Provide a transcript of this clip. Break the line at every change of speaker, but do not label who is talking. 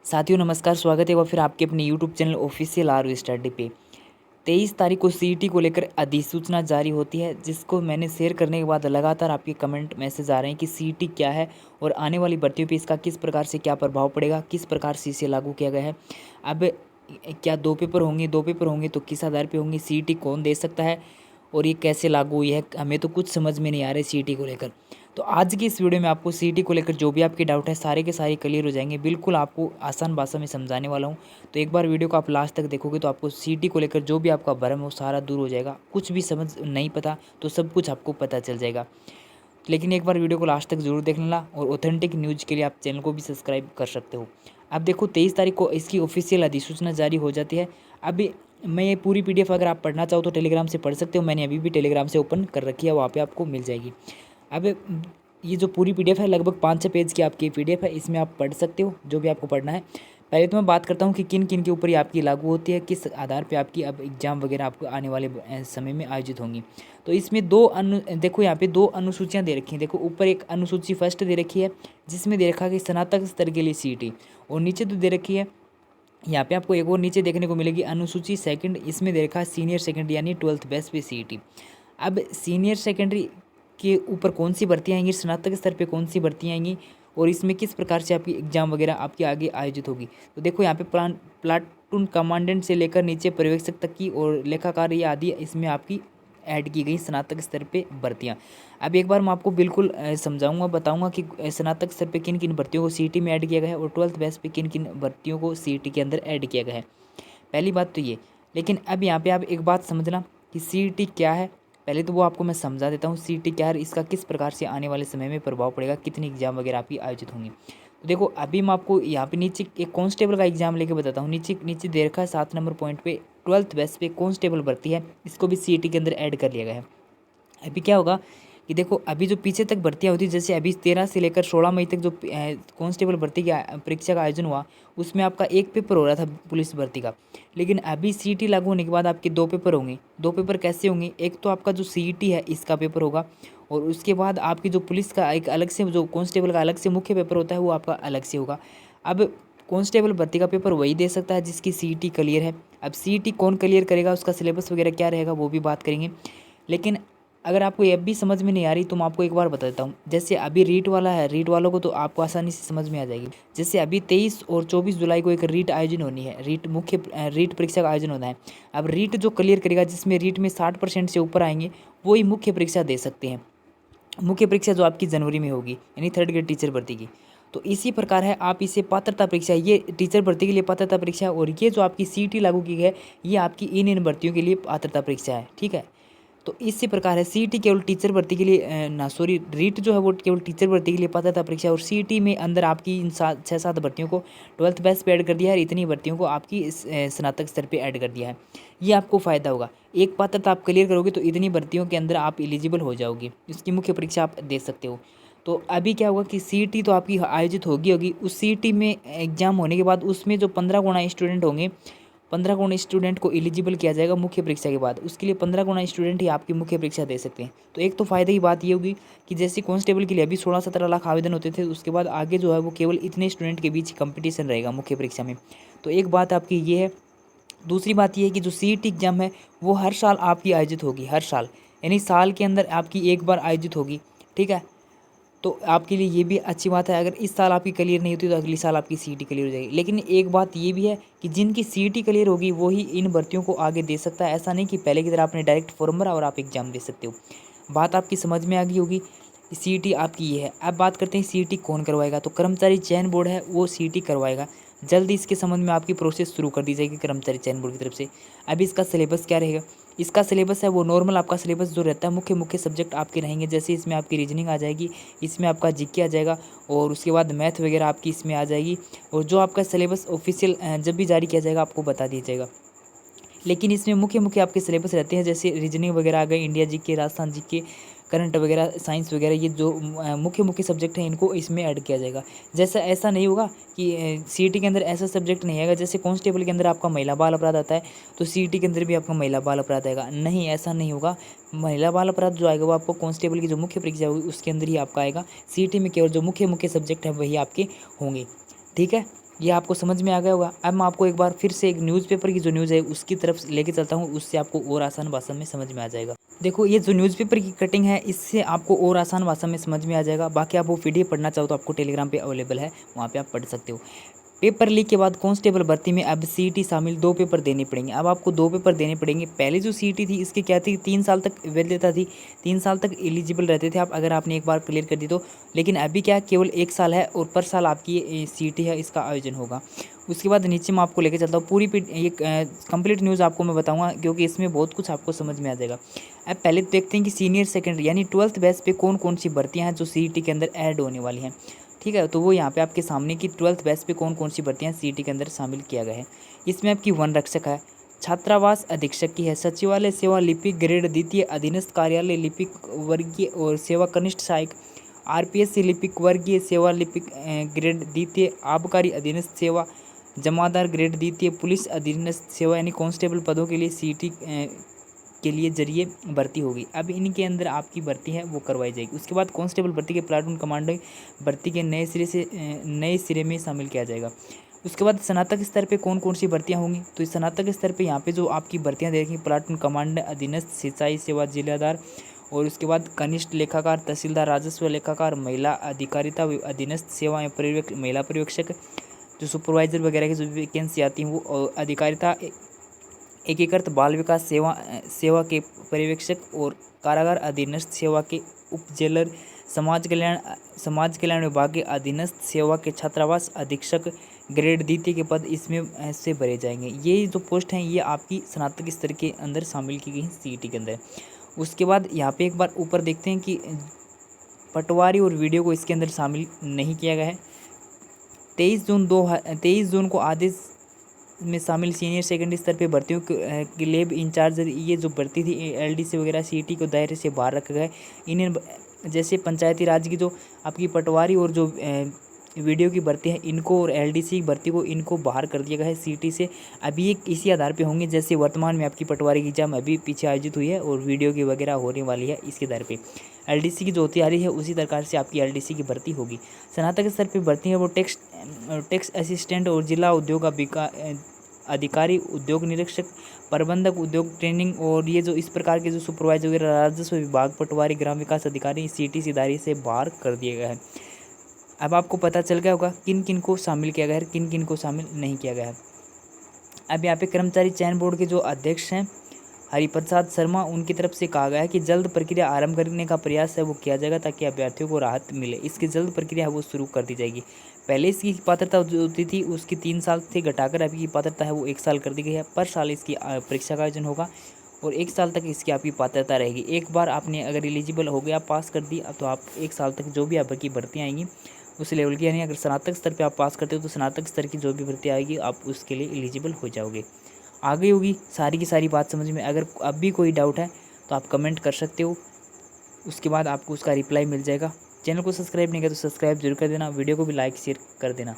साथियों नमस्कार, स्वागत है वो फिर आपके अपने YouTube channel official R study पे। 23 तारीख को सीईटी को लेकर अधिसूचना जारी होती है, जिसको मैंने शेयर करने के बाद लगातार आपके कमेंट मैसेज आ रहे हैं कि सीईटी क्या है और आने वाली भर्तियों पे इसका किस प्रकार से क्या प्रभाव पड़ेगा, किस प्रकार से इसे लागू किया गया है। अब क्या दो पेपर होंगे तो किस आधार पे होंगे, सीईटी कौन दे सकता है और ये कैसे लागू हुई है, हमें तो कुछ समझ में नहीं आ रहा है सीईटी को लेकर। तो आज की इस वीडियो में आपको सीईटी को लेकर जो भी आपके डाउट है सारे के सारे क्लियर हो जाएंगे। बिल्कुल आपको आसान भाषा में समझाने वाला हूँ। तो एक बार वीडियो को आप लास्ट तक देखोगे तो आपको सीईटी को लेकर जो भी आपका भ्रम है वो सारा दूर हो जाएगा। कुछ भी समझ नहीं पता तो सब कुछ आपको पता चल जाएगा। लेकिन एक बार वीडियो को लास्ट तक जरूर देख लेना और ऑथेंटिक न्यूज़ के लिए आप चैनल को भी सब्सक्राइब कर सकते हो। अब देखो 23 तारीख को इसकी ऑफिशियल अधिसूचना जारी हो जाती है। अभी मैं ये पूरी पीडीएफ अगर आप पढ़ना चाहो तो टेलीग्राम से पढ़ सकते हो। मैंने अभी भी टेलीग्राम से ओपन कर रखी है, वहाँ पे आपको मिल जाएगी। अब ये जो पूरी पीडीएफ है लगभग 5-6 पेज की आपकी पीडीएफ है, इसमें आप पढ़ सकते हो जो भी आपको पढ़ना है। पहले तो मैं बात करता हूँ कि किन किन के ऊपर ये आपकी लागू होती है, किस आधार पे आपकी अब एग्ज़ाम वगैरह आपको आने वाले समय में आयोजित होंगी। तो इसमें देखो यहाँ पे दो अनुसूचियाँ दे रखी हैं। देखो ऊपर एक अनुसूची फर्स्ट दे रखी है जिसमें दे रखा है कि स्नातक स्तर के लिए सीईटी, और नीचे तो दे रखी है यहाँ पे आपको एक और नीचे देखने को मिलेगी अनुसूची सेकंड, इसमें दे रखा है सीनियर सेकेंडरी यानी 12th बेस पे सीईटी। अब सीनियर सेकेंडरी के ऊपर कौन सी भर्तियाँ आएंगी, स्नातक स्तर पे कौन सी भर्तियाँ आएंगी और इसमें किस प्रकार से आपकी एग्जाम वगैरह आपके आगे आयोजित होगी। तो देखो यहाँ पे प्लाटून कमांडेंट से लेकर नीचे पर्यवेक्षक तक की और लेखाकार ये आदि इसमें आपकी ऐड की गई स्नातक स्तर पे भर्तियाँ। अब एक बार मैं आपको बिल्कुल समझाऊंगा, बताऊंगा कि स्नातक स्तर पे किन किन भर्तियों को सीईटी में ऐड किया गया है और 12th बेस पे किन किन भर्तियों को सीईटी के अंदर ऐड किया गया है। पहली बात तो ये। लेकिन अब यहाँ पे आप एक बात समझना कि सीईटी क्या है। पहले तो वो आपको मैं समझा देता हूँ सीईटी क्या है, इसका किस प्रकार से आने वाले समय में प्रभाव पड़ेगा, कितनी एग्जाम वगैरह आपकी आयोजित होंगी। तो देखो अभी मैं आपको यहाँ पे नीचे एक कांस्टेबल का एग्जाम लेके बताता हूँ। नीचे नीचे दे रखा है 7 नंबर पॉइंट पे 12th बेस पे कांस्टेबल भर्ती है, इसको भी सीईटी के अंदर ऐड कर लिया गया है। अभी क्या होगा कि देखो अभी जो पीछे तक भर्तियाँ होती, जैसे अभी 13 से लेकर 16 मई तक जो कांस्टेबल भर्ती की परीक्षा का आयोजन हुआ उसमें आपका एक पेपर हो रहा था पुलिस भर्ती का। लेकिन अभी सीईटी लागू होने के बाद आपके 2 पेपर होंगे। 2 पेपर कैसे होंगे, एक तो आपका जो सीईटी है इसका पेपर होगा और उसके बाद आपकी जो पुलिस का एक अलग से, जो कांस्टेबल का अलग से मुख्य पेपर होता है वो आपका अलग से होगा। अब कांस्टेबल भर्ती का पेपर वही दे सकता है जिसकी सीईटी क्लियर है। अब सीईटी कौन क्लियर करेगा, उसका सिलेबस वगैरह क्या रहेगा वो भी बात करेंगे। लेकिन अगर आपको ये भी समझ में नहीं आ रही तो मैं आपको एक बार बता देता हूँ। जैसे अभी रीट वाला है, रीट वालों को तो आपको आसानी से समझ में आ जाएगी। जैसे अभी 23 और 24 जुलाई को एक रीट आयोजन होनी है, रीट परीक्षा का आयोजन होना है। अब रीट जो क्लियर करेगा, जिसमें रीट में 60% से ऊपर आएंगे वही मुख्य परीक्षा दे सकते हैं। मुख्य परीक्षा जो आपकी जनवरी में होगी यानी 3rd ग्रेड टीचर भर्ती की। तो इसी प्रकार है, आप इसे पात्रता परीक्षा, ये टीचर भर्ती के लिए पात्रता परीक्षा है और ये जो आपकी सीईटी लागू की है ये आपकी इन भर्तियों के लिए पात्रता परीक्षा है। ठीक है, तो इसी प्रकार है सीईटी केवल टीचर भर्ती के लिए रीट जो है वो केवल टीचर भर्ती के लिए पात्रता परीक्षा, और सीईटी में अंदर आपकी इन 6-7 भर्तियों को 12th बेस पे ऐड कर दिया है, इतनी भर्तियों को आपकी स्नातक स्तर पे ऐड कर दिया है। ये आपको फ़ायदा होगा। एक पात्रता आप क्लियर करोगे तो इतनी भर्तियों के अंदर आप एलिजिबल हो जाओगे, इसकी मुख्य परीक्षा आप दे सकते हो। तो अभी क्या होगा कि सीईटी तो आपकी आयोजित होगी उस सीईटी में एग्जाम होने के बाद उसमें जो 15 गुना स्टूडेंट होंगे, 15 गुना स्टूडेंट को एलिजिबल किया जाएगा मुख्य परीक्षा के बाद। उसके लिए 15 गुना स्टूडेंट ही आपकी मुख्य परीक्षा दे सकते हैं। तो एक तो फ़ायदे की बात ये होगी कि जैसे कांस्टेबल के लिए अभी 16-17 लाख आवेदन होते थे, उसके बाद आगे जो है वो केवल इतने स्टूडेंट के बीच कंपटीशन रहेगा मुख्य परीक्षा में। तो एक बात आपकी ये है। दूसरी बात ये है कि जो सीईटी एग्जाम है वो हर साल आपकी आयोजित होगी, हर साल, यानी साल के अंदर आपकी एक बार आयोजित होगी। ठीक है, तो आपके लिए ये भी अच्छी बात है। अगर इस साल आपकी क्लियर नहीं होती तो अगली साल आपकी सीईटी क्लियर हो जाएगी। लेकिन एक बात ये भी है कि जिनकी सीईटी क्लियर होगी वही इन भर्तियों को आगे दे सकता है। ऐसा नहीं कि पहले की तरह आपने डायरेक्ट फॉर्म भरा और आप एग्जाम दे सकते हो। बात आपकी समझ में आ गई होगी। सीईटी आपकी ये है। अब बात करते हैं सीईटी कौन करवाएगा। तो कर्मचारी चयन बोर्ड है वो सीईटी करवाएगा। जल्दी इसके संबंध में आपकी प्रोसेस शुरू कर दी जाएगी कर्मचारी चयन बोर्ड की तरफ से। अभी इसका सिलेबस क्या रहेगा, इसका सिलेबस है वो नॉर्मल आपका सिलेबस जो रहता है, मुख्य मुख्य सब्जेक्ट आपके रहेंगे। जैसे इसमें आपकी रीजनिंग आ जाएगी, इसमें आपका जीके आ जाएगा और उसके बाद मैथ वगैरह आपकी इसमें आ जाएगी। और जो आपका सिलेबस ऑफिशियल जब भी जारी किया जाएगा आपको बता दिया जाएगा। लेकिन इसमें मुख्य मुख्य आपके सिलेबस रहते हैं, जैसे रीजनिंग वगैरह आ गए, India GK, Rajasthan GK, current वगैरह, साइंस वगैरह, ये जो मुख्य मुख्य सब्जेक्ट हैं इनको इसमें ऐड किया जाएगा। जैसा ऐसा नहीं होगा कि सीईटी के अंदर ऐसा सब्जेक्ट नहीं आएगा जैसे कांस्टेबल के अंदर आपका महिला बाल अपराध आता है तो सीईटी के अंदर भी आपका महिला बाल अपराध आएगा। नहीं, ऐसा नहीं होगा। महिला बाल अपराध जो आएगा वो आपको कांस्टेबल की जो मुख्य परीक्षा होगी उसके अंदर ही आपका आएगा। सीईटी में केवल जो मुख्य मुख्य सब्जेक्ट है वही आपके होंगे। ठीक है, ये आपको समझ में आ गया होगा। अब मैं आपको एक बार फिर से एक न्यूज़पेपर की जो न्यूज़ है उसकी तरफ लेके चलता हूँ, उससे आपको और आसान भाषा में समझ में आ जाएगा। देखो ये जो न्यूज़पेपर की कटिंग है इससे आपको और आसान भाषा में समझ में आ जाएगा। बाकी आप वो पीडीएफ पढ़ना चाहो तो आपको टेलीग्राम पे अवेलेबल है, वहाँ पे आप पढ़ सकते हो। पेपर लीक के बाद कांस्टेबल भर्ती में अब सीईटी शामिल 2 पेपर देने पड़ेंगे। अब आपको 2 पेपर देने पड़ेंगे। पहले जो सीईटी थी इसकी क्या थी, 3 साल तक वैधता थी, 3 साल तक एलिजिबल रहते थे आप अगर आपने एक बार क्लियर कर दी तो। लेकिन अभी क्या केवल 1 साल है और पर साल आपकी ये सीईटी है इसका आयोजन होगा। उसके बाद नीचे मैं आपको लेके चलता हूँ पूरी ये कंप्लीट न्यूज़ आपको मैं बताऊँगा क्योंकि इसमें बहुत कुछ आपको समझ में आ जाएगा। अब पहले देखते हैं कि सीनियर सेकेंडरी यानी 12th बैच पे कौन कौन सी भर्तियाँ हैं जो सीईटी के अंदर ऐड होने वाली हैं। ठीक है, तो वो यहाँ पे आपके सामने की 12th बैच पे कौन कौन सी भर्तियाँ सीईटी के अंदर शामिल किया गया है। इसमें आपकी वन रक्षक है, छात्रावास अधीक्षक की है, सचिवालय सेवा लिपिक ग्रेड द्वितीय अधीनस्थ कार्यालय लिपिक वर्गीय और सेवा कनिष्ठ सहायक, आरपीएससी लिपिक वर्गीय सेवा लिपिक ग्रेड द्वितीय, आबकारी अधीनस्थ सेवा जमादार ग्रेड द्वितीय, पुलिस अधीनस्थ सेवा यानी कांस्टेबल पदों के लिए सीईटी के लिए जरिए भर्ती होगी। अब इनके अंदर आपकी भर्ती है वो करवाई जाएगी। उसके बाद कांस्टेबल भर्ती के प्लाटून कमांडो भर्ती के नए सिरे में शामिल किया जाएगा। उसके बाद स्नातक स्तर पे कौन कौन सी भर्तियां होंगी, तो स्नातक स्तर पे यहाँ पे जो आपकी भर्तियां दे रखी प्लाटून कमांडर अधीनस्थ सिंचाई सेवा जिलादार, और उसके बाद कनिष्ठ लेखाकार तहसीलदार राजस्व लेखाकार, महिला अधिकारिता अधीनस्थ सेवा महिला पर्यवेक्षक, जो सुपरवाइजर वगैरह की जो वैकेंसी आती हैं वो अधिकारिता एकीकृत बाल विकास सेवा के पर्यवेक्षक और कारागार अधीनस्थ सेवा के उप जेलर, समाज कल्याण विभाग के अधीनस्थ सेवा के छात्रावास अधीक्षक ग्रेड द्वितीय के पद इसमें से भरे जाएंगे। ये जो पोस्ट हैं ये आपकी स्नातक स्तर के अंदर शामिल की गई हैं सीईटी के अंदर। उसके बाद यहाँ पे एक बार ऊपर देखते हैं कि पटवारी और वीडियो को इसके अंदर शामिल नहीं किया गया है। 23 जून को आदेश में शामिल सीनियर सेकेंडरी स्तर पे भर्तियों की लेब इंचार्ज ये जो भर्ती थी एलडीसी वगैरह सीईटी को दायरे से बाहर रखा गया है। इन्हें जैसे पंचायती राज की जो आपकी पटवारी और जो वीडियो की भर्ती है इनको और एलडीसी की भर्ती को इनको बाहर कर दिया गया है सीईटी से। अभी ये इसी आधार पे होंगे जैसे वर्तमान में आपकी पटवारी की एग्जाम अभी पीछे आयोजित हुई है और वीडियो की वगैरह होने वाली है, इसके आधार पे एलडीसी की जो तैयारी है उसी प्रकार से आपकी एलडीसी की भर्ती होगी। स्नातक स्तर पर भर्ती है वो टैक्स असिस्टेंट और जिला उद्योग अधिकारी, उद्योग निरीक्षक, प्रबंधक, उद्योग ट्रेनिंग और ये जो इस प्रकार के जो सुपरवाइजर वगैरह राजस्व विभाग, पटवारी, ग्राम विकास अधिकारी सीईटी से दायरे से बाहर कर दिया गया है। अब आपको पता चल गया होगा किन किन को शामिल किया गया है, किन किन को शामिल नहीं किया गया है। अब यहाँ पे कर्मचारी चयन बोर्ड के जो अध्यक्ष हैं हरिप्रसाद शर्मा, उनकी तरफ से कहा गया है कि जल्द प्रक्रिया आरंभ करने का प्रयास है वो किया जाएगा ताकि अभ्यर्थियों को राहत मिले। इसकी जल्द प्रक्रिया है वो शुरू कर दी जाएगी। पहले इसकी पात्रता जो होती थी उसकी 3 साल से घटाकर अभी की पात्रता है वो 1 साल कर दी गई है। पर साल इसकी परीक्षा का आयोजन होगा और 1 साल तक इसकी आपकी पात्रता रहेगी। एक बार आपने अगर एलिजिबल हो गया, पास कर दी, तो आप 1 साल तक जो भी आपकी भर्तियाँ आएंगी उस लेवल की, यानी अगर स्नातक स्तर पे आप पास करते हो तो स्नातक स्तर की जो भी भर्ती आएगी आप उसके लिए एलिजिबल हो जाओगे। आ गई होगी सारी की सारी बात समझ में। अगर अब भी कोई डाउट है तो आप कमेंट कर सकते हो, उसके बाद आपको उसका रिप्लाई मिल जाएगा। चैनल को सब्सक्राइब नहीं किया तो सब्सक्राइब जरूर कर देना, वीडियो को भी लाइक शेयर कर देना।